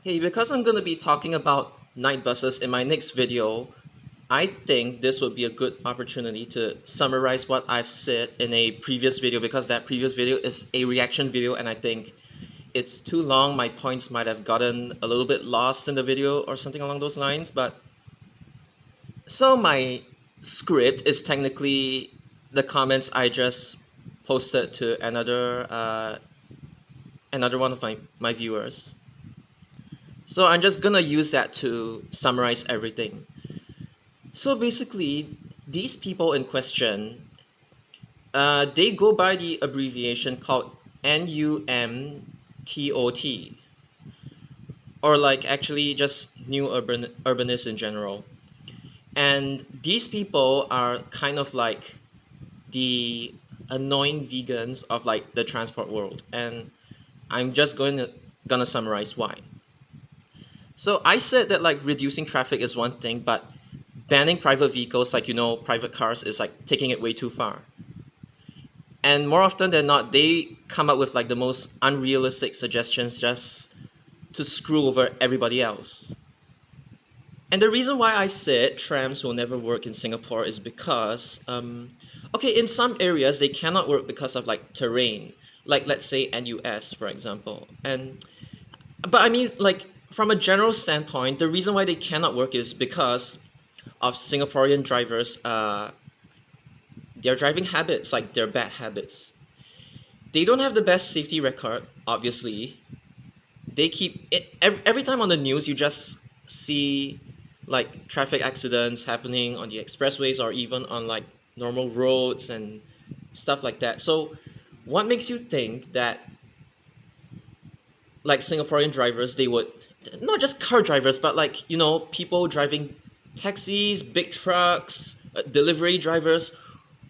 Hey, because I'm going to be talking about night buses in my next video, I think this would be a good opportunity to summarize what I've said in a previous video because that previous video is a reaction video and I think it's too long. My points might have gotten a little bit lost in the video or something along those lines. But so my script is technically the comments I just posted to another one of my viewers. So I'm just gonna use that to summarize everything. So basically, these people in question, they go by the abbreviation called NUMTOT, or like actually just New Urbanists in general. And these people are kind of like the annoying vegans of like the transport world, and I'm just gonna summarize why. So I said that like reducing traffic is one thing, but banning private vehicles, like private cars, is like taking it way too far. And more often than not, they come up with like the most unrealistic suggestions just to screw over everybody else. And the reason why I said trams will never work in Singapore is because, okay, in some areas they cannot work because of like terrain, like let's say NUS, for example. But I mean, like from a general standpoint, the reason why they cannot work is because of Singaporean drivers, their driving habits, like their bad habits. They don't have the best safety record, obviously. They keep it every time on the news. You just see like traffic accidents happening on the expressways or even on like normal roads and stuff like that. So, what makes you think that like Singaporean drivers, they would not just car drivers, but like people driving taxis, big trucks, delivery drivers.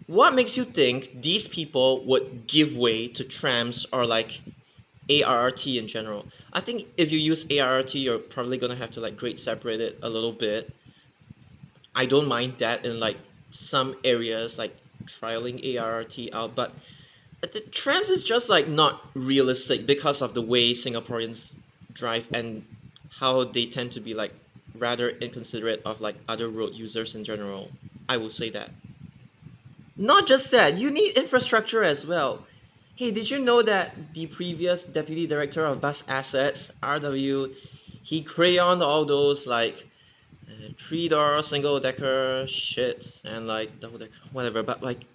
What makes you think these people would give way to trams or like ARRT in general? I think if you use ARRT, you're probably gonna have to like grade separate it a little bit. I don't mind that in like some areas, like trialing ARRT out, but the trams is just like not realistic because of the way Singaporeans drive and how they tend to be like rather inconsiderate of like other road users in general. I will say that. Not just that, you need infrastructure as well. Hey, did you know that the previous deputy director of bus assets, RW, he crayoned all those like three-door single decker shits and like double decker whatever, but like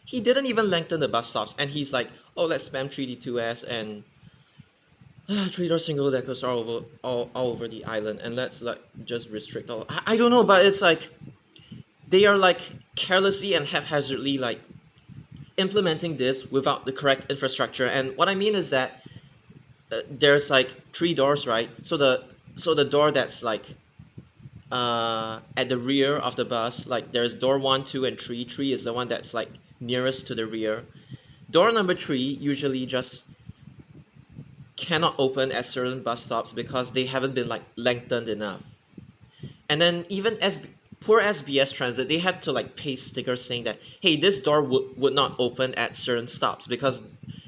he didn't even lengthen the bus stops, and he's like, oh, let's spam 3D2S and three-door single deckers all over the island, and let's like just restrict all. I don't know, but it's like they are like carelessly and haphazardly like implementing this without the correct infrastructure. And what I mean is that there's like three doors, right? So the door that's like at the rear of the bus, like there's door 1, 2, and 3. 3 is the one that's like nearest to the rear. Door number 3 usually just cannot open at certain bus stops because they haven't been like lengthened enough. And then even as poor SBS Transit, they had to like paste stickers saying that, hey, this door would not open at certain stops because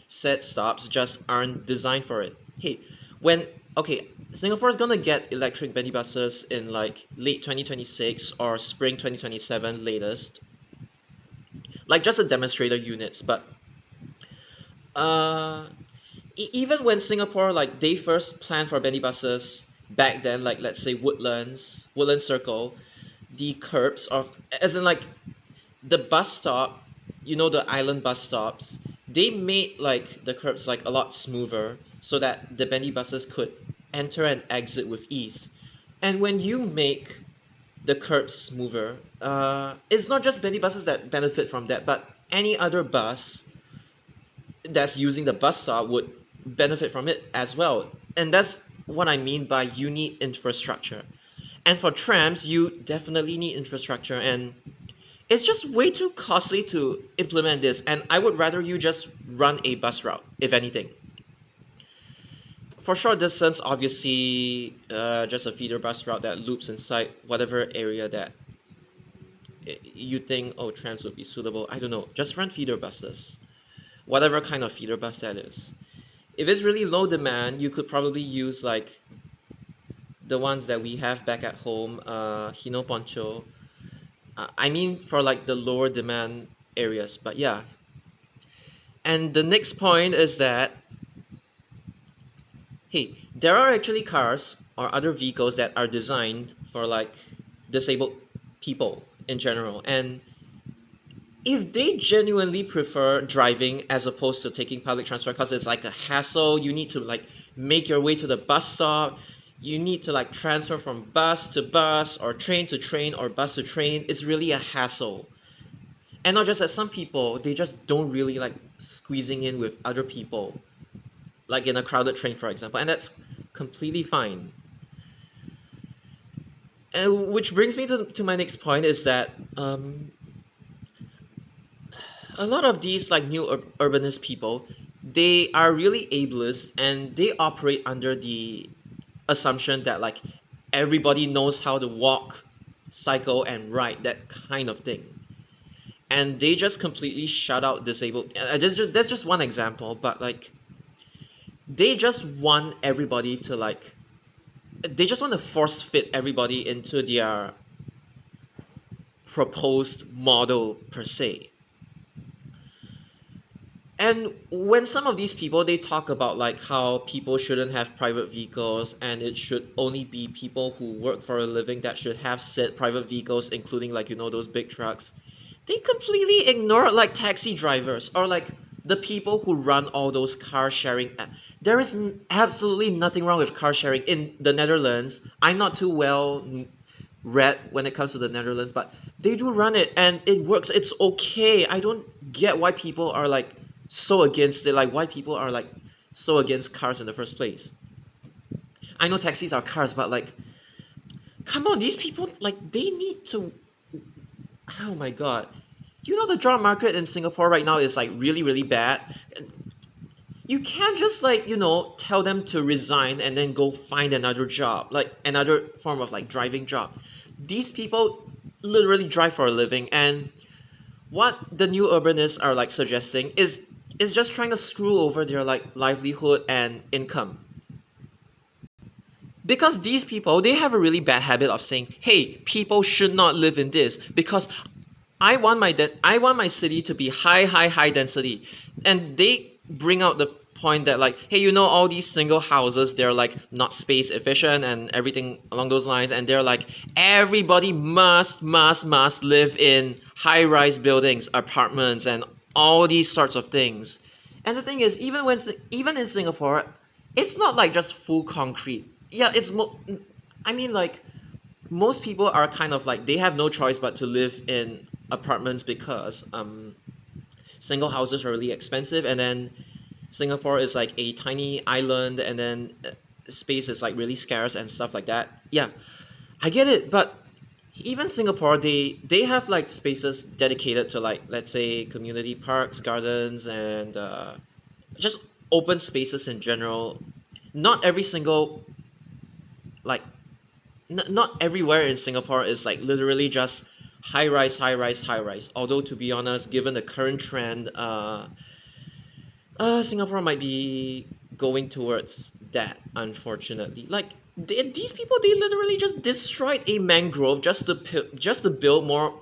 said stops just aren't designed for it. Hey, when okay, Singapore is gonna get electric Benny buses in like late 2026 or spring 2027 latest, like just a demonstrator units. But uh, even when Singapore like they first planned for Benny buses back then, like let's say Woodlands Circle, the curbs of as in like the bus stop, the island bus stops, they made like the curbs like a lot smoother so that the bendy buses could enter and exit with ease. And when you make the curbs smoother, it's not just bendy buses that benefit from that, but any other bus that's using the bus stop would benefit from it as well. And that's what I mean by you need infrastructure. And for trams, you definitely need infrastructure, and it's just way too costly to implement this. And I would rather you just run a bus route, if anything. For short distance, obviously, just a feeder bus route that loops inside whatever area that you think, oh, trams would be suitable. I don't know. Just run feeder buses, whatever kind of feeder bus that is. If it's really low demand, you could probably use like the ones that we have back at home, Hino Poncho. I mean for like the lower demand areas, but yeah. And the next point is that, hey, there are actually cars or other vehicles that are designed for like disabled people in general. And if they genuinely prefer driving as opposed to taking public transport because it's like a hassle, you need to like make your way to the bus stop, you need to like transfer from bus to bus or train to train or bus to train, it's really a hassle. And not just that, some people they just don't really like squeezing in with other people, like in a crowded train for example, and that's completely fine. And which brings me to my next point is that a lot of these like new urbanist people, they are really ableist and they operate under the assumption that like everybody knows how to walk, cycle and ride, that kind of thing, and they just completely shut out disabled. That's just one example, but like they just want everybody to like, they just want to force fit everybody into their proposed model per se. And when some of these people they talk about like how people shouldn't have private vehicles and it should only be people who work for a living that should have said private vehicles, including like those big trucks, they completely ignore like taxi drivers or like the people who run all those car sharing there is absolutely nothing wrong with car sharing in the Netherlands. I'm not too well read when it comes to the Netherlands, but they do run it and it works. It's okay. I don't get why people are like so against it, like why people are like so against cars in the first place. I know taxis are cars, but like come on, these people like they need to, oh my god. The job market in Singapore right now is like really really bad. You can't just like tell them to resign and then go find another job, like another form of like driving job. These people literally drive for a living, and what the new urbanists are like suggesting is just trying to screw over their like livelihood and income. Because these people they have a really bad habit of saying, hey, people should not live in this because I want my city to be high density. And they bring out the point that like, hey, all these single houses, they're like not space efficient and everything along those lines, and they're like everybody must live in high rise buildings, apartments and all these sorts of things. And the thing is, even in Singapore, it's not like just full concrete. Yeah, I mean like most people are kind of like they have no choice but to live in apartments because single houses are really expensive, and then Singapore is like a tiny island, and then space is like really scarce and stuff like that. Yeah, I get it, but even Singapore they have like spaces dedicated to like, let's say, community parks, gardens and just open spaces in general. Not every single like not everywhere in Singapore is like literally just high rise. Although to be honest, given the current trend, Singapore might be going towards that. Unfortunately, like these people, they literally just destroyed a mangrove just to build more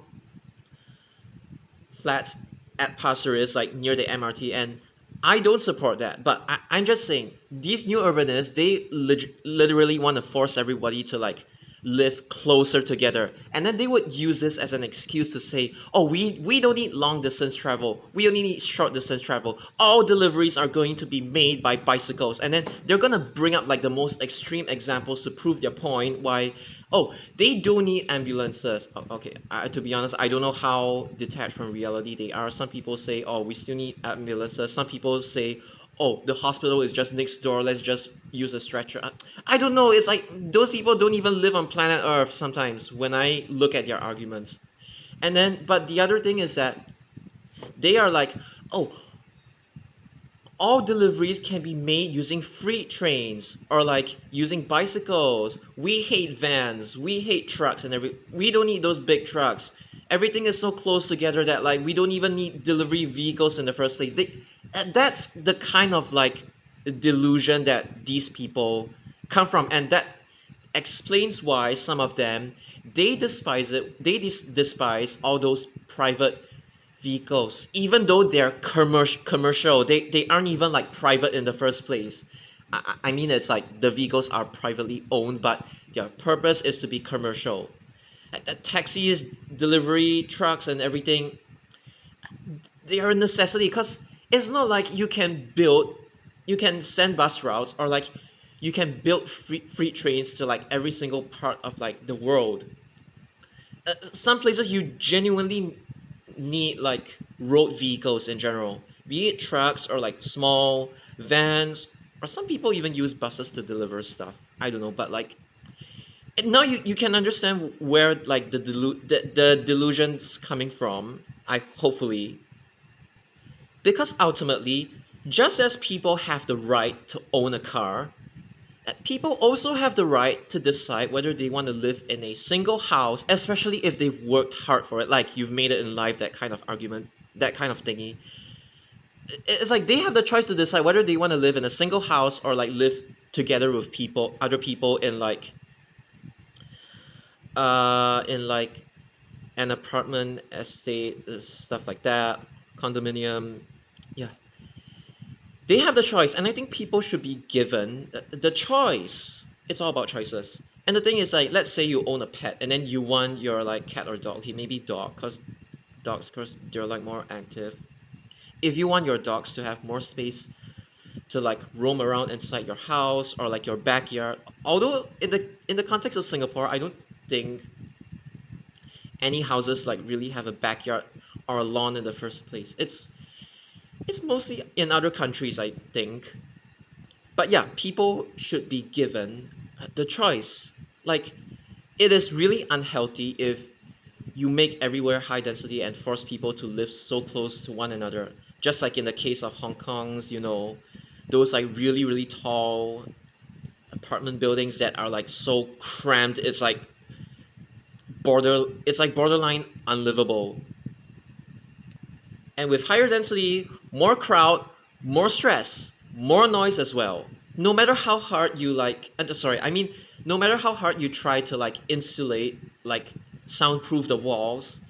flats at Pasir Ris, like near the MRT, and I don't support that. But I'm just saying, these new urbanists, they literally want to force everybody to like live closer together, and then they would use this as an excuse to say, oh, we don't need long distance travel, we only need short distance travel, all deliveries are going to be made by bicycles, and then they're gonna bring up like the most extreme examples to prove their point why, oh, they do need ambulances. Okay, to be honest, I don't know how detached from reality they are. Some people say, oh, we still need ambulances. Some people say, oh, the hospital is just next door, let's just use a stretcher. I don't know, it's like those people don't even live on planet Earth sometimes when I look at their arguments. And then, but the other thing is that they are like, oh, all deliveries can be made using freight trains or like using bicycles. We hate vans, we hate trucks, and we don't need those big trucks. Everything is so close together that like we don't even need delivery vehicles in the first place. That's the kind of like delusion that these people come from, and that explains why some of them they despise it. They despise all those private vehicles, even though they're commercial. They aren't even like private in the first place. I mean, it's like the vehicles are privately owned, but their purpose is to be commercial. Taxis, delivery trucks, and everything, they are a necessity because it's not like you can send bus routes, or like you can build free trains to like every single part of like the world. Some places you genuinely need like road vehicles in general, be it trucks or like small vans, or some people even use buses to deliver stuff. I don't know, but like now you can understand where like the delusion's coming from. I hopefully, because ultimately, just as people have the right to own a car, people also have the right to decide whether they want to live in a single house, especially if they've worked hard for it, like you've made it in life, that kind of argument, that kind of thingy. It's like they have the choice to decide whether they want to live in a single house or like live together with other people in like an apartment estate, stuff like that, condominium. Yeah, they have the choice, and I think people should be given the choice. It's all about choices. And the thing is, like, let's say you own a pet and then you want your like cat or dog, okay, maybe dog, because dogs, cause they're like more active. If you want your dogs to have more space to like roam around inside your house or like your backyard, although in the context of Singapore, I don't think any houses like really have a backyard or a lawn in the first place. It's mostly in other countries, I think. But yeah, people should be given the choice. Like, it is really unhealthy if you make everywhere high density and force people to live so close to one another. Just like in the case of Hong Kong's, those like really, really tall apartment buildings that are like so cramped, it's like borderline unlivable. And with higher density, more crowd, more stress, more noise as well. No matter how hard you like, sorry, I mean, no matter how hard you try to like insulate, like soundproof the walls,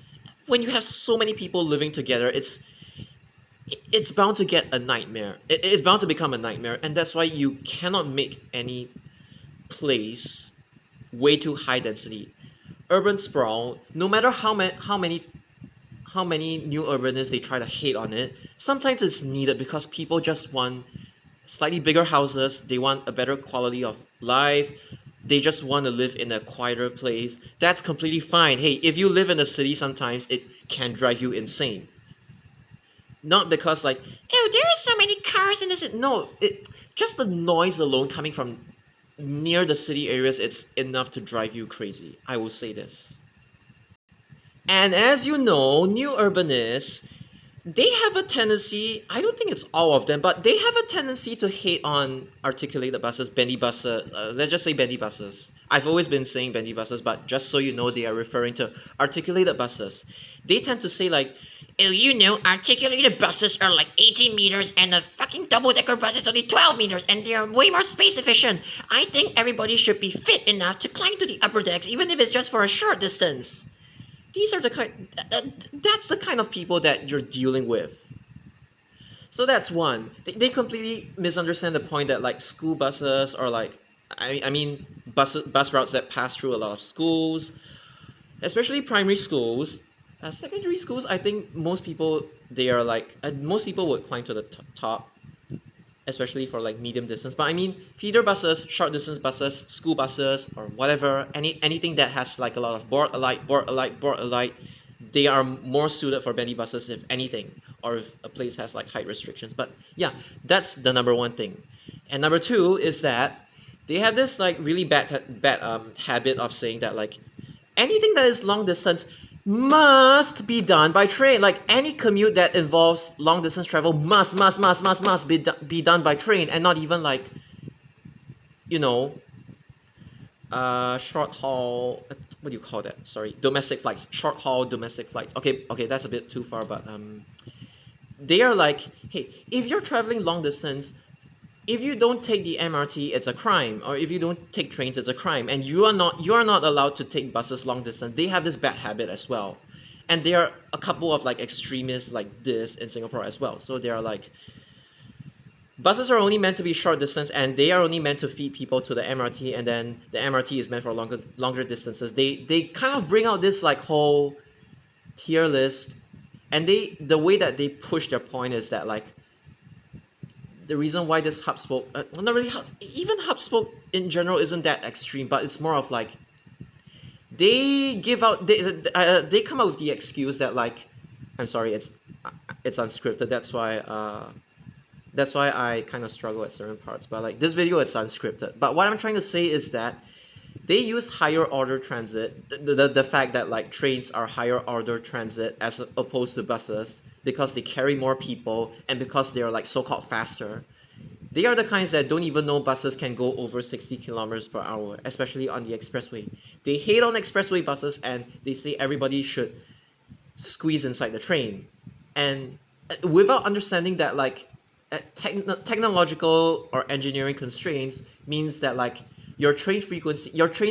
when you have so many people living together, it's bound to get a nightmare. It's bound to become a nightmare, and that's why you cannot make any place way too high density. Urban sprawl, no matter how many new urbanists they try to hate on it, sometimes it's needed because people just want slightly bigger houses, they want a better quality of life, they just want to live in a quieter place. That's completely fine. Hey, if you live in a city, sometimes it can drive you insane. Not because like, oh, there are so many cars in this. No, just the noise alone coming from near the city areas, it's enough to drive you crazy. I will say this. And as you know, new urbanists, they have a tendency, I don't think it's all of them, but they have a tendency to hate on articulated buses, bendy buses, let's just say bendy buses. I've always been saying bendy buses, but just so you know, they are referring to articulated buses. They tend to say like, oh, articulated buses are like 18 meters and a fucking double-decker bus is only 12 meters and they are way more space efficient. I think everybody should be fit enough to climb to the upper decks, even if it's just for a short distance. These are the that's the kind of people that you're dealing with. So that's one. They completely misunderstand the point that like school buses or like I mean bus routes that pass through a lot of schools, especially primary schools. Secondary schools, I think most people they are like most people would climb to the top, especially for like medium distance. But I mean feeder buses, short distance buses, school buses, or whatever, anything that has like a lot of board alight, they are more suited for bendy buses if anything, or if a place has like height restrictions. But yeah, that's the number one thing. And number two is that they have this like really bad habit of saying that like anything that is long distance must be done by train. Like any commute that involves long distance travel must be done by train, and not even like you know short haul, what do you call that, sorry, domestic flights, short haul domestic flights. Okay, that's a bit too far, but they are like, hey, if you're traveling long distance, if you don't take the MRT, it's a crime, or if you don't take trains, it's a crime, and you are not allowed to take buses long distance. They have this bad habit as well, and there are a couple of like extremists like this in Singapore as well. So they are like, buses are only meant to be short distance, and they are only meant to feed people to the MRT, and then the MRT is meant for longer distances. They kind of bring out this like whole tier list, and the way that they push their point is that like the reason why this hub spoke, well, not really hub, even hub spoke in general isn't that extreme, but it's more of like they come up with the excuse that like, I'm sorry, it's unscripted. That's why I kind of struggle at certain parts. But like this video is unscripted. But what I'm trying to say is that they use higher order transit, the fact that like trains are higher order transit as opposed to buses, because they carry more people and because they're like so-called faster. They are the kinds that don't even know buses can go over 60 kilometers per hour, especially on the expressway. They hate on expressway buses, and they say everybody should squeeze inside the train. And without understanding that like technological or engineering constraints means that like your trains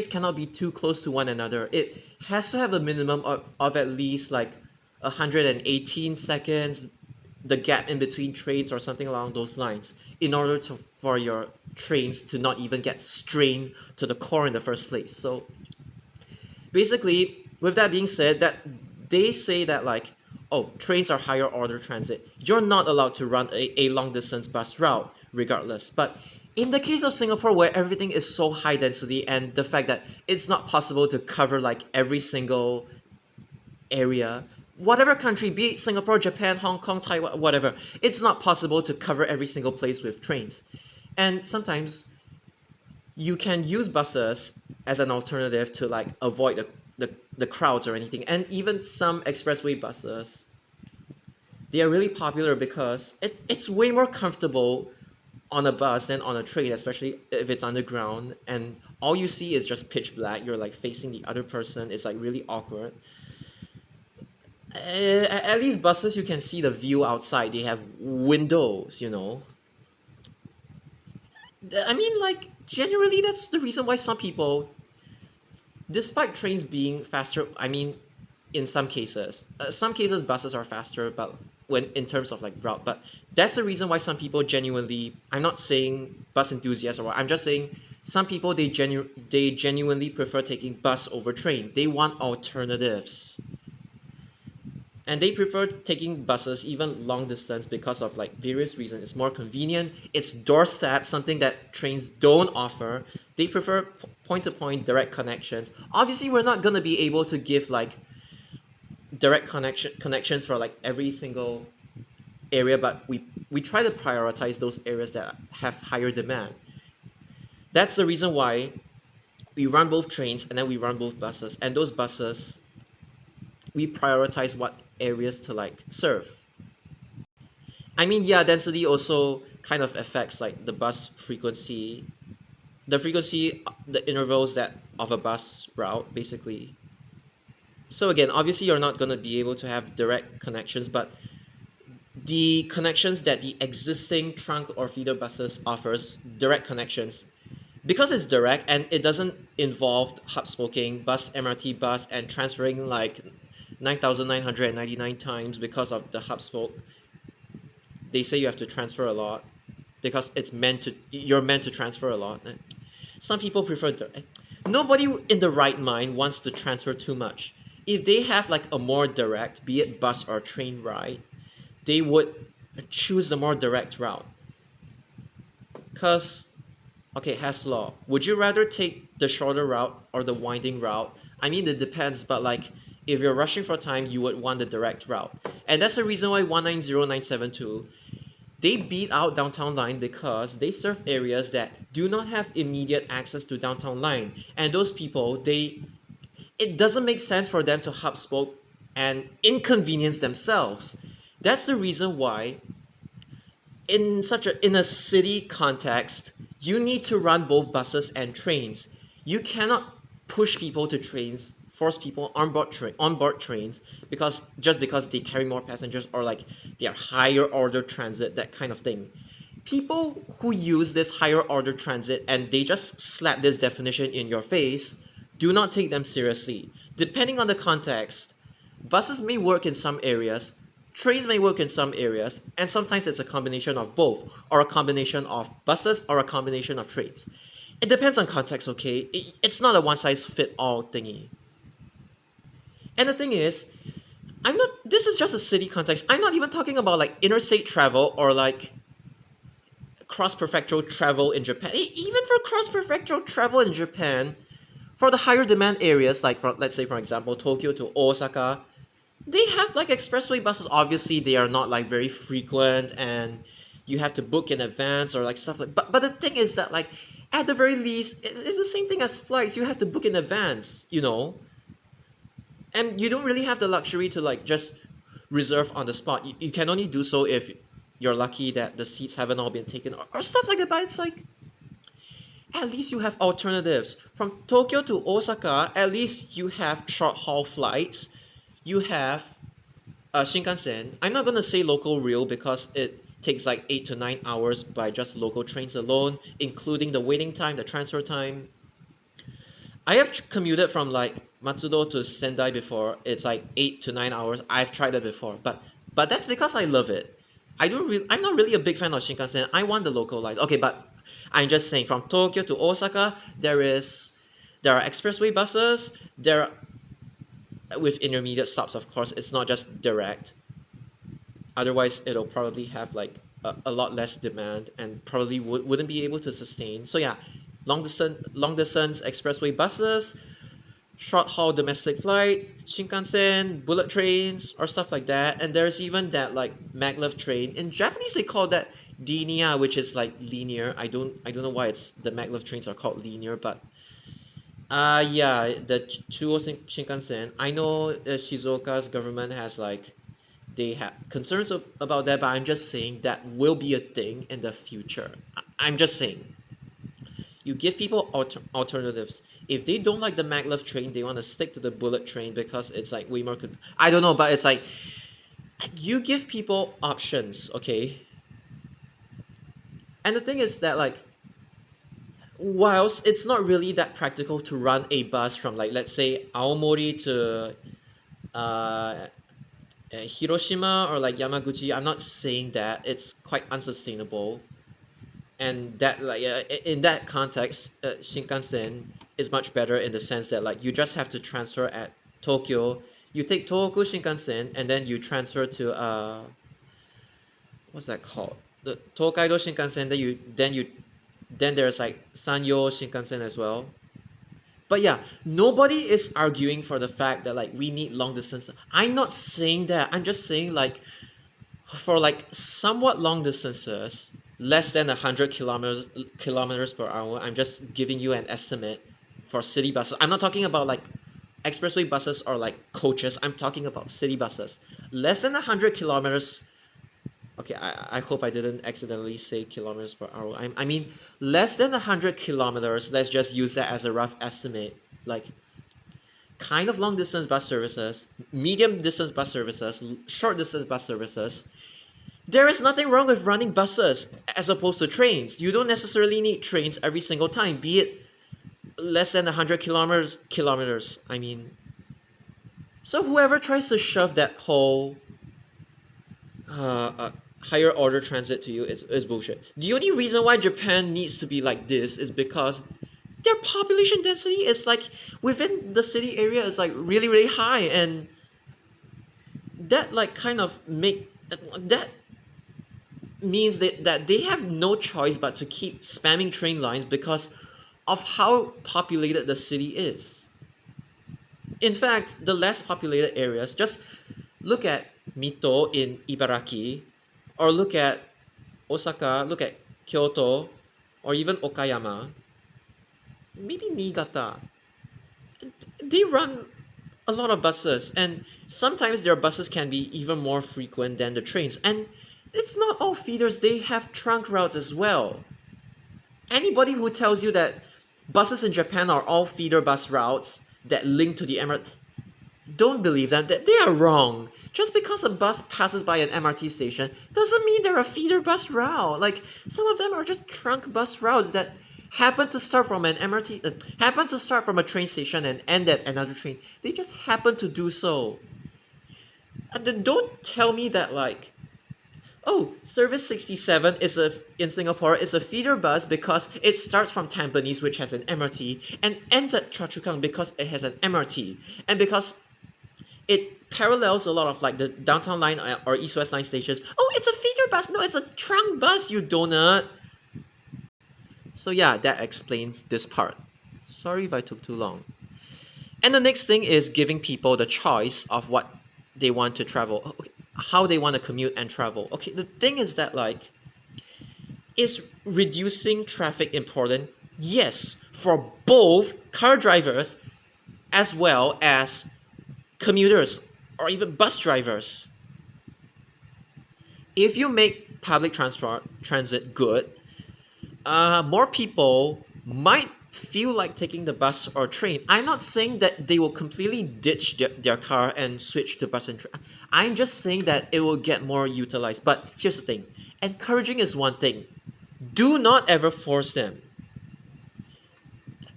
cannot be too close to one another. It has to have a minimum of at least like 118 seconds, the gap in between trains or something along those lines, in order for your trains to not even get strained to the core in the first place. So basically, with that being said, that they say that like, oh, trains are higher order transit, you're not allowed to run a long distance bus route regardless. But in the case of Singapore, where everything is so high density, and the fact that it's not possible to cover like every single area, whatever country, be it Singapore, Japan, Hong Kong, Taiwan, whatever, it's not possible to cover every single place with trains. And sometimes you can use buses as an alternative to like avoid the crowds or anything. And even some expressway buses, they are really popular because it's way more comfortable on a bus than on a train, especially if it's underground and all you see is just pitch black. You're like facing the other person. It's like really awkward. At least buses, you can see the view outside. They have windows, you know. I mean, like, generally, that's the reason why some people, despite trains being faster, I mean, in some cases buses are faster, but when in terms of like route, but that's the reason why some people genuinely, I'm not saying bus enthusiasts or what, I'm just saying some people, they genuinely prefer taking bus over train. They want alternatives. And they prefer taking buses even long distance because of like various reasons. It's more convenient, it's doorstep, something that trains don't offer. They prefer point to point direct connections. Obviously we're not going to be able to give like direct connections for like every single area, but we try to prioritize those areas that have higher demand. That's the reason why we run both trains and then we run both buses, and those buses, we prioritize what areas to like serve. I mean, yeah, density also kind of affects like the bus frequency, the intervals that of a bus route, basically. So again, obviously you're not going to be able to have direct connections, but the connections that the existing trunk or feeder buses offers, direct connections, because it's direct and it doesn't involve hub spoking, bus, MRT bus, and transferring like 9,999 times because of the hub spoke. They say you have to transfer a lot because you're meant to transfer a lot. Some people prefer nobody in the right mind wants to transfer too much. If they have like a more direct, be it bus or train ride, they would choose the more direct route. Because, okay, Haslaw, would you rather take the shorter route or the winding route? I mean, it depends, but like, if you're rushing for time, you would want the direct route. And that's the reason why 190972, they beat out Downtown Line, because they serve areas that do not have immediate access to Downtown Line. And those people, it doesn't make sense for them to hub spoke and inconvenience themselves. That's the reason why in a city context, you need to run both buses and trains. You cannot push people to trains, force people on board trains because they carry more passengers, or like they are higher order transit, that kind of thing. People who use this higher order transit and they just slap this definition in your face, do not take them seriously. Depending on the context, buses may work in some areas, trains may work in some areas, and sometimes it's a combination of both, or a combination of buses or a combination of trains. It depends on context, okay? It's not a one size fit all thingy. And the thing is, this is just a city context. I'm not even talking about like interstate travel or like cross-prefectural travel in Japan. Even for cross-prefectural travel in Japan, for the higher demand areas, like let's say for example Tokyo to Osaka, they have like expressway buses. Obviously, they are not like very frequent, and you have to book in advance or like stuff like. But the thing is that like at the very least, it's the same thing as flights. You have to book in advance, and you don't really have the luxury to like just reserve on the spot. You can only do so if you're lucky that the seats haven't all been taken or stuff like that. But it's like at least you have alternatives. From Tokyo to Osaka, at least you have short haul flights. You have Shinkansen. I'm not gonna say local rail because it takes like 8 to 9 hours by just local trains alone, including the waiting time, the transfer time. I have commuted from like Matsudo to Sendai before. It's like 8 to 9 hours. I've tried it before, but that's because I love it. I'm not really a big fan of Shinkansen. I want the local lines. Okay, but I'm just saying from Tokyo to Osaka, there are expressway buses. There with intermediate stops, of course. It's not just direct. Otherwise, it'll probably have like a lot less demand and probably wouldn't be able to sustain. So yeah, long distance expressway buses, short haul domestic flight, Shinkansen, bullet trains, or stuff like that. And there's even that like maglev train. In Japanese, they call that linear, which is like linear. I don't know why it's the maglev trains are called linear, but yeah, the Chuo Shinkansen. I know Shizuoka's government has like they have concerns about that, but I'm just saying that will be a thing in the future. I'm just saying. You give people alternatives. If they don't like the maglev train, they want to stick to the bullet train because it's like way more. I don't know, but it's like you give people options, okay? And the thing is that like, whilst it's not really that practical to run a bus from like let's say Aomori to Hiroshima or like Yamaguchi, I'm not saying that it's quite unsustainable. And that like in that context, Shinkansen is much better in the sense that like you just have to transfer at Tokyo. You take Tohoku Shinkansen and then you transfer to what's that called? The Tokaido Shinkansen. Then there's like Sanyo Shinkansen as well. But yeah, nobody is arguing for the fact that like we need long distance. I'm not saying that. I'm just saying like for like somewhat long distances, less than 100 kilometers per hour. I'm just giving you an estimate for city buses. I'm not talking about like expressway buses or like coaches. I'm talking about city buses. Less than 100 kilometers. Okay, I hope I didn't accidentally say kilometers per hour. I mean less than 100 kilometers. Let's just use that as a rough estimate. Like kind of long distance bus services, medium distance bus services, short distance bus services. There is nothing wrong with running buses as opposed to trains. You don't necessarily need trains every single time, be it less than 100 kilometers. I mean, so whoever tries to shove that whole higher order transit to you is bullshit. The only reason why Japan needs to be like this is because their population density is like within the city area is like really really high, and that like kind of make that means that they have no choice but to keep spamming train lines because of how populated the city is. In fact, the less populated areas, just look at Mito in Ibaraki, or look at Osaka, look at Kyoto, or even Okayama, maybe Niigata. They run a lot of buses, and sometimes their buses can be even more frequent than the trains. And it's not all feeders, they have trunk routes as well. Anybody who tells you that buses in Japan are all feeder bus routes that link to the Emirate, don't believe them. They are wrong. Just because a bus passes by an MRT station doesn't mean they're a feeder bus route. Like, some of them are just trunk bus routes that happen to start from an MRT, happen to start from a train station and end at another train. They just happen to do so. And then don't tell me that, like, oh, Service 67 is a in Singapore is a feeder bus because it starts from Tampines, which has an MRT, and ends at Choa Chu Kang because it has an MRT, and because it parallels a lot of like the downtown line or east west line stations. Oh, it's a feeder bus. No, it's a trunk bus, you donut. So yeah, that explains this part. Sorry if I took too long. And the next thing is giving people the choice of what they want to travel, okay, how they want to commute and travel. Okay, the thing is that, like, is reducing traffic important? Yes, for both car drivers as well as commuters or even bus drivers. If you make public transit good, more people might feel like taking the bus or train. I'm not saying that they will completely ditch their car and switch to bus and train. I'm just saying that it will get more utilized. But here's the thing, encouraging is one thing. Do not ever force them.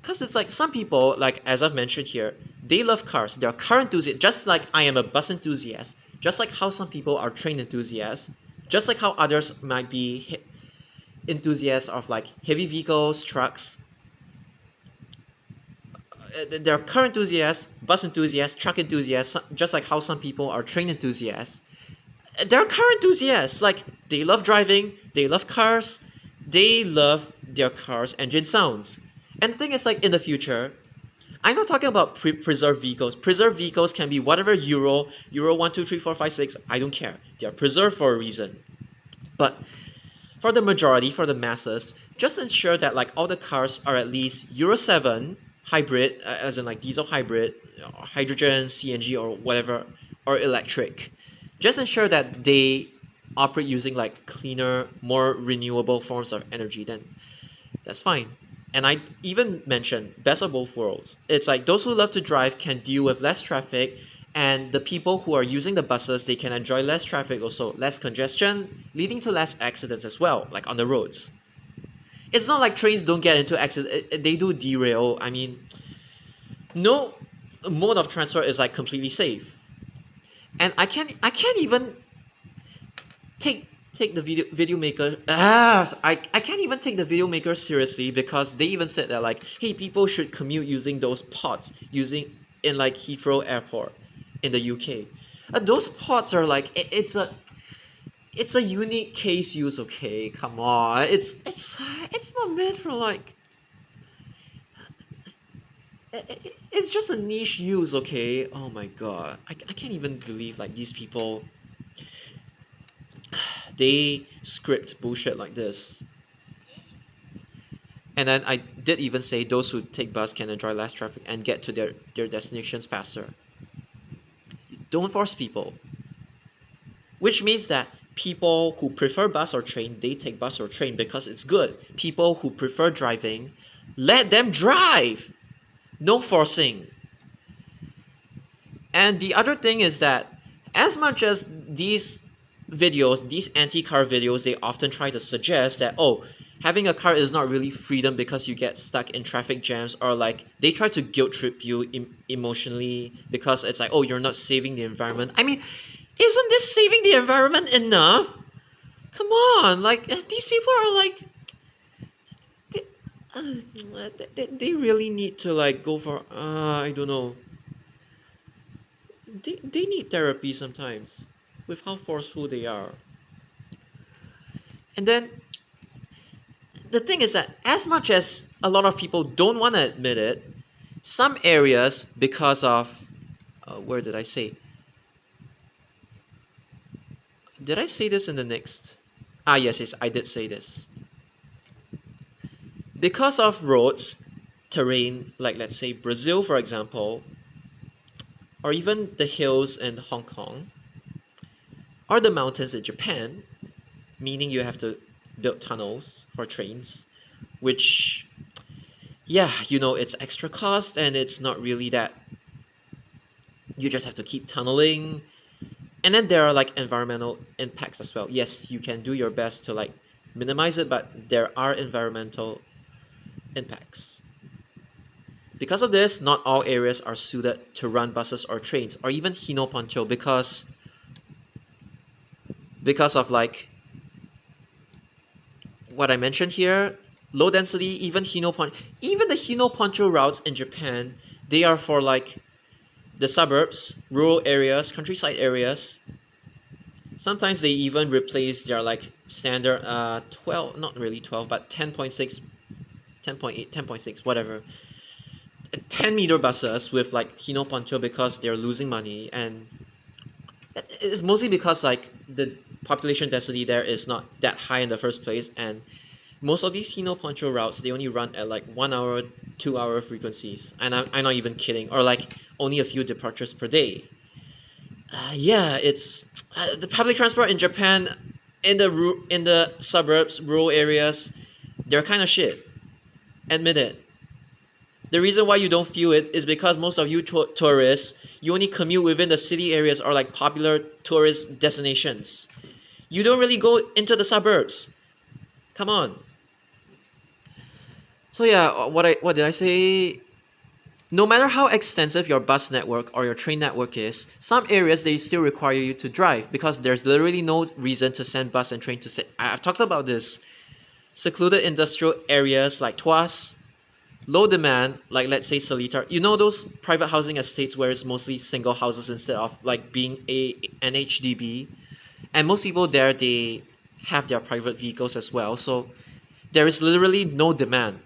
Because it's like some people, like as I've mentioned here, they love cars. They're car enthusiasts, just like I am a bus enthusiast, just like how some people are train enthusiasts, just like how others might be enthusiasts of like heavy vehicles, trucks. They're car enthusiasts, bus enthusiasts, truck enthusiasts, just like how some people are train enthusiasts. They're car enthusiasts. Like, they love driving, they love cars, they love their cars' engine sounds. And the thing is, like, in the future, I'm not talking about preserved vehicles. Preserved vehicles can be whatever Euro 1, 2, 3, 4, 5, 6, I don't care. They are preserved for a reason. But for the majority, for the masses, just ensure that like all the cars are at least Euro 7 hybrid, as in like diesel hybrid, or hydrogen, CNG, or whatever, or electric. Just ensure that they operate using like cleaner, more renewable forms of energy, then that's fine. And I even mentioned best of both worlds. It's like those who love to drive can deal with less traffic, and the people who are using the buses, they can enjoy less traffic, also less congestion, leading to less accidents as well, like on the roads. It's not like trains don't get into accidents, they do derail. I mean, no mode of transport is like completely safe. And I can't even take the video maker I can't even take the video maker seriously, because they even said that like, hey, people should commute using those pods using in like Heathrow Airport in the UK. Those pods are like it's a unique case use, okay? Come on. It's not meant for like it's just a niche use, okay? Oh my god. I can't even believe like these people, they script bullshit like this. And then I did even say those who take bus can enjoy less traffic and get to their destinations faster. Don't force people. Which means that people who prefer bus or train, they take bus or train because it's good. People who prefer driving, let them drive. No forcing. And the other thing is that as much as these videos, these anti-car videos, they often try to suggest that, oh, having a car is not really freedom because you get stuck in traffic jams, or like they try to guilt trip you emotionally because it's like, oh, you're not saving the environment. I mean, isn't this saving the environment enough? Come on, like these people are like, they really need to like go for I don't know. They need therapy sometimes with how forceful they are. And then the thing is that as much as a lot of people don't want to admit it, some areas, because of where did I say? Did I say this in the next? Yes, I did say this. Because of roads, terrain, like let's say Brazil, for example, or even the hills in Hong Kong, or the mountains in Japan, meaning you have to build tunnels for trains, which, yeah, it's extra cost and it's not really that You just have to keep tunneling. And then there are like environmental impacts as well. Yes, you can do your best to like minimize it, but there are environmental impacts. Because of this, not all areas are suited to run buses or trains, or even Hino Poncho, because of like what I mentioned here, low density, even the Hino Poncho routes in Japan, they are for like the suburbs, rural areas, countryside areas. Sometimes they even replace their like standard 12, not really 12, but 10.6, 10.8, 10.6, whatever, 10-meter buses with like Hino Poncho because they're losing money. And it's mostly because like the population density there is not that high in the first place, and most of these Hino Poncho routes, they only run at like 1 hour, 2 hour frequencies, and I'm not even kidding, or like only a few departures per day. Yeah, it's the public transport in Japan, in the suburbs, rural areas, they're kind of shit. Admit it. The reason why you don't feel it is because most of you tourists, you only commute within the city areas or like popular tourist destinations. You don't really go into the suburbs. Come on. So yeah, what did I say? No matter how extensive your bus network or your train network is, some areas they still require you to drive because there's literally no reason to send bus and train to sit. I've talked about this. Secluded industrial areas like Tuas, low demand, like let's say Seletar. You know those private housing estates where it's mostly single houses instead of like being an HDB? And most people there, they have their private vehicles as well. So there is literally no demand.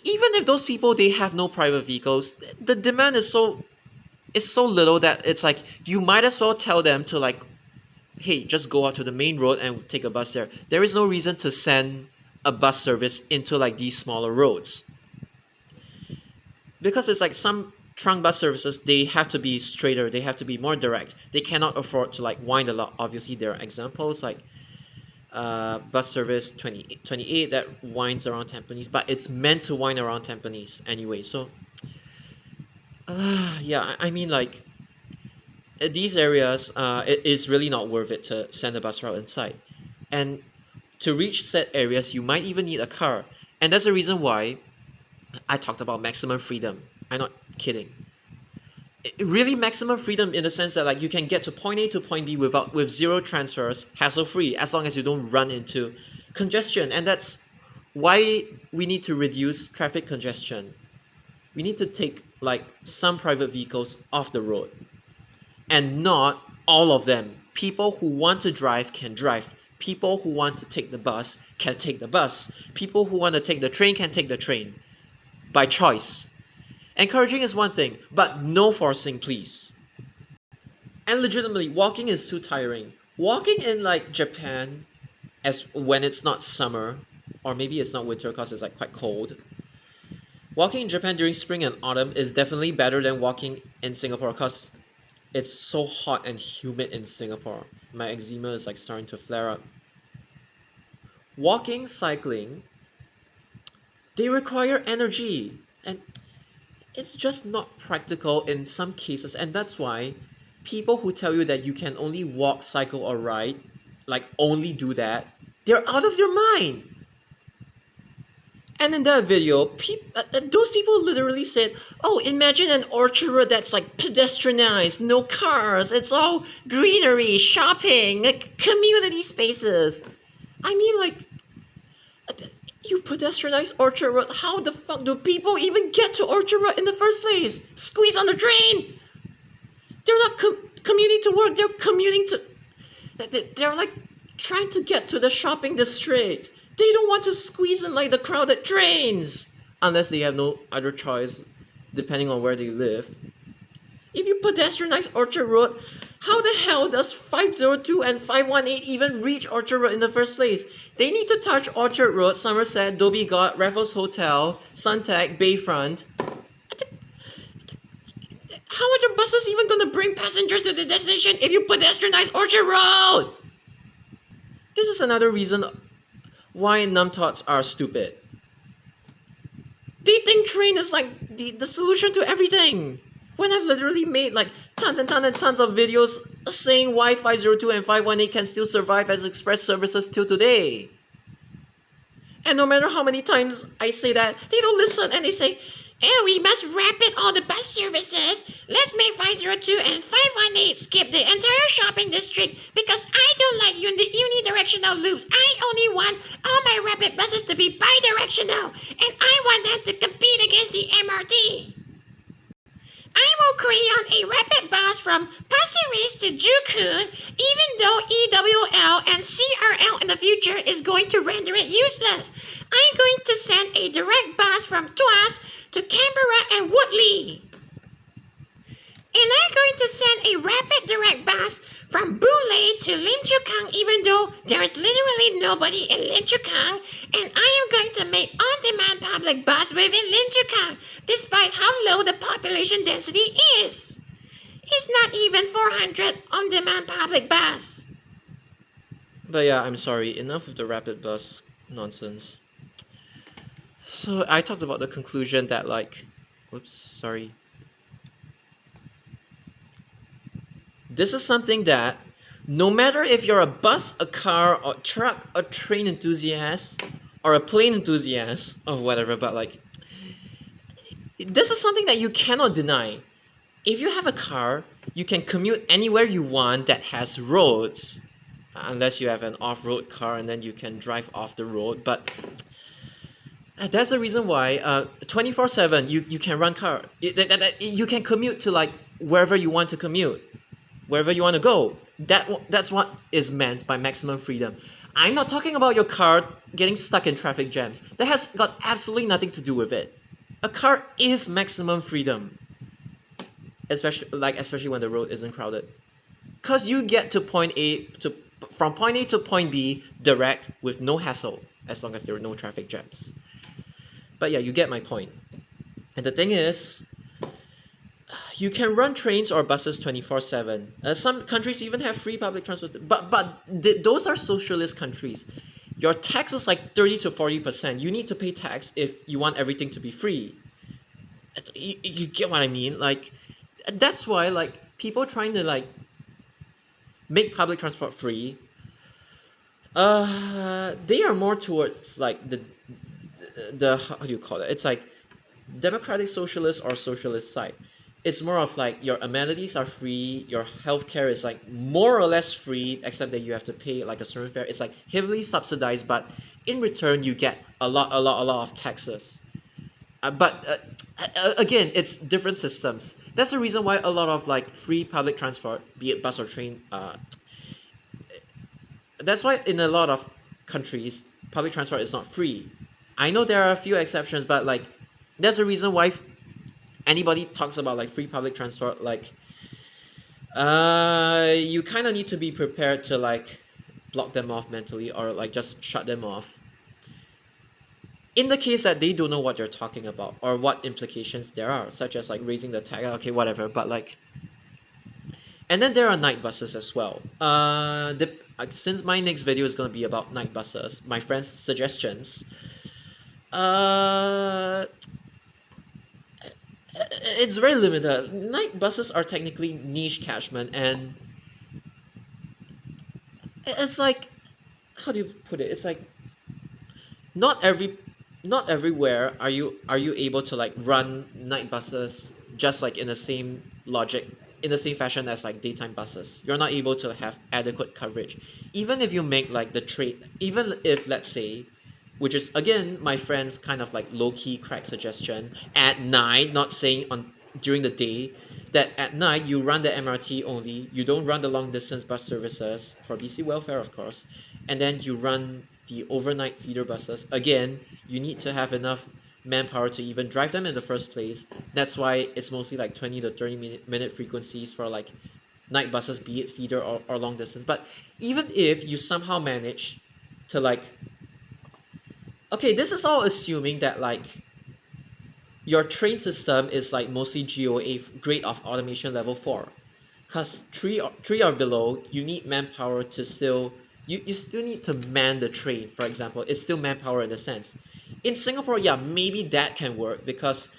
Even if those people they have no private vehicles, the demand is so little that it's like you might as well tell them to like, hey, just go out to the main road and take a bus there. There is no reason to send a bus service into like these smaller roads, because it's like some trunk bus services, they have to be straighter, they have to be more direct, they cannot afford to like wind a lot. Obviously there are examples like bus service 28 that winds around Tampines, but it's meant to wind around Tampines anyway. So yeah, I mean like at these areas, it is really not worth it to send a bus route inside. And to reach set areas, you might even need a car. And that's the reason why I talked about maximum freedom. I'm not kidding. Really maximum freedom in the sense that like you can get to point A to point B with zero transfers, hassle free, as long as you don't run into congestion. And that's why we need to reduce traffic congestion. We need to take like some private vehicles off the road, and not all of them. People who want to drive can drive. People who want to take the bus can take the bus. People who want to take the train can take the train by choice. Encouraging is one thing, but no forcing, please. And legitimately, walking is too tiring. Walking in like Japan, as when it's not summer, or maybe it's not winter because it's like quite cold. Walking in Japan during spring and autumn is definitely better than walking in Singapore because it's so hot and humid in Singapore. My eczema is like starting to flare up. Walking, cycling, they require energy, and it's just not practical in some cases. And that's why people who tell you that you can only walk, cycle, or ride, like only do that, they're out of their mind. And in that video, those people literally said, oh, imagine an orchard road that's like pedestrianized, no cars, it's all greenery, shopping, like community spaces. I mean, like, you pedestrianize Orchard Road, how the fuck do people even get to Orchard Road in the first place? Squeeze on the train! They're not commuting to work, they're commuting to... They're like trying to get to the shopping district. They don't want to squeeze in like the crowded trains. Unless they have no other choice, depending on where they live. If you pedestrianize Orchard Road, how the hell does 502 and 518 even reach Orchard Road in the first place? They need to touch Orchard Road, Somerset, Dhoby Ghaut, Raffles Hotel, Suntec, Bayfront. How are the buses even going to bring passengers to the destination if you pedestrianize Orchard Road? This is another reason why numbtots are stupid. They think train is like the solution to everything. When I've literally made like tons and tons and tons of videos saying why 502 and 518 can still survive as express services till today. And no matter how many times I say that, they don't listen and they say, "Oh, we must rapid all the bus services. Let's make 502 and 518 skip the entire shopping district because I don't like unidirectional loops. I only want all my rapid buses to be bidirectional, and I want them to compete against the MRT. I will create a rapid bus from Pasir Ris to Jukun, even though EWL and CRL in the future is going to render it useless. I'm going to send a direct bus from Tuas to Canberra and Woodley. And I'm going to send a rapid direct bus from Boonlay to Lim Chu Kang, even though there is literally nobody in Lim Chu Kang, and I am going to make on-demand public bus within Lim Chu Kang, despite how low the population density is. It's not even 400 on-demand public bus." But yeah, I'm sorry, enough of the rapid bus nonsense. So I talked about the conclusion that this is something that no matter if you're a bus, a car, a truck, a train enthusiast, or a plane enthusiast, or whatever, but this is something that you cannot deny. If you have a car, you can commute anywhere you want that has roads. Unless you have an off-road car and then you can drive off the road. But that's the reason why 24/7 you can run car. You can commute to wherever you want to commute. Wherever you want to go. That's what is meant by maximum freedom. I'm not talking about your car getting stuck in traffic jams. That has got absolutely nothing to do with it. A car is maximum freedom. Especially when the road isn't crowded. Because you get from point A to point B direct with no hassle, as long as there are no traffic jams. But yeah, you get my point. And the thing is, you can run trains or buses 24/7. Some countries even have free public transport, but those are socialist countries. Your tax is 30 to 40%. You need to pay tax if you want everything to be free. You get what I mean? That's why people trying to make public transport free, they are more towards the how do you call it? It's democratic socialist or socialist side. It's more of your amenities are free, your healthcare is more or less free, except that you have to pay a certain fare. It's heavily subsidized, but in return you get a lot of taxes. But again, it's different systems. That's the reason why a lot of free public transport, be it bus or train, that's why in a lot of countries public transport is not free. I know there are a few exceptions, but that's the reason why anybody talks about free public transport, you kind of need to be prepared to block them off mentally or just shut them off. In the case that they don't know what you're talking about or what implications there are, such as raising the tag, okay, whatever, but and then there are night buses as well. Since my next video is going to be about night buses, my friend's suggestions, it's very limited. Night buses are technically niche catchment, and it's how do you put it? It's not everywhere are you able to run night buses just in the same logic, in the same fashion as daytime buses. You're not able to have adequate coverage. Even if you make the trade, even if, let's say, which is again my friend's kind of low-key crack suggestion, at night, not saying during the day, that at night you run the MRT only, you don't run the long distance bus services for BC welfare, of course, and then you run the overnight feeder buses. Again, you need to have enough manpower to even drive them in the first place. That's why it's mostly 20 to 30 minute frequencies for night buses, be it feeder or long distance. But even if you somehow manage to okay, this is all assuming that your train system is mostly GOA, grade of automation level 4, because 3 or below, you need manpower to still, you still need to man the train. For example, it's still manpower in a sense. In Singapore, yeah, maybe that can work because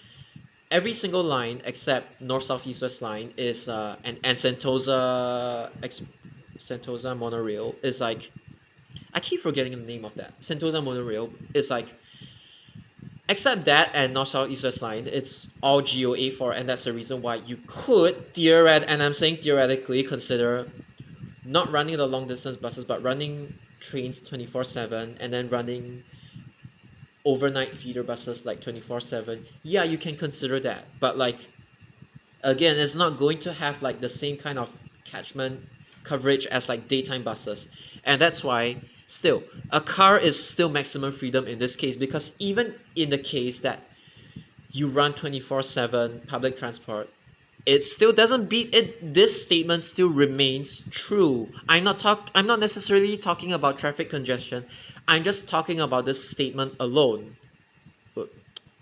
every single line except north, south, east, west line is and Sentosa monorail is like, I keep forgetting the name of that. Sentosa monorail is like, except that and north, south, east, west line, it's all GOA4, and that's the reason why you could and I'm saying theoretically, consider not running the long distance buses but running trains 24/7 and then running overnight feeder buses like 24/7. Yeah, you can consider that, but like, again, it's not going to have like the same kind of catchment coverage as like daytime buses. And that's why still a car is still maximum freedom in this case, because even in the case that you run 24/7 public transport, it still doesn't beat it. This statement still remains true. I'm not necessarily talking about traffic congestion. I'm just talking about this statement alone,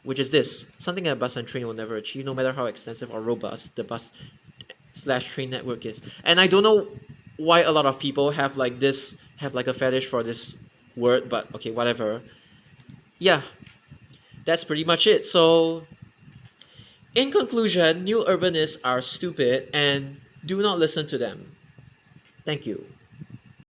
which is this: something that a bus and train will never achieve, no matter how extensive or robust the bus slash train network is. And I don't know why a lot of people have like a fetish for this word, but okay, whatever. Yeah, that's pretty much it. So in conclusion, new urbanists are stupid and do not listen to them. Thank you.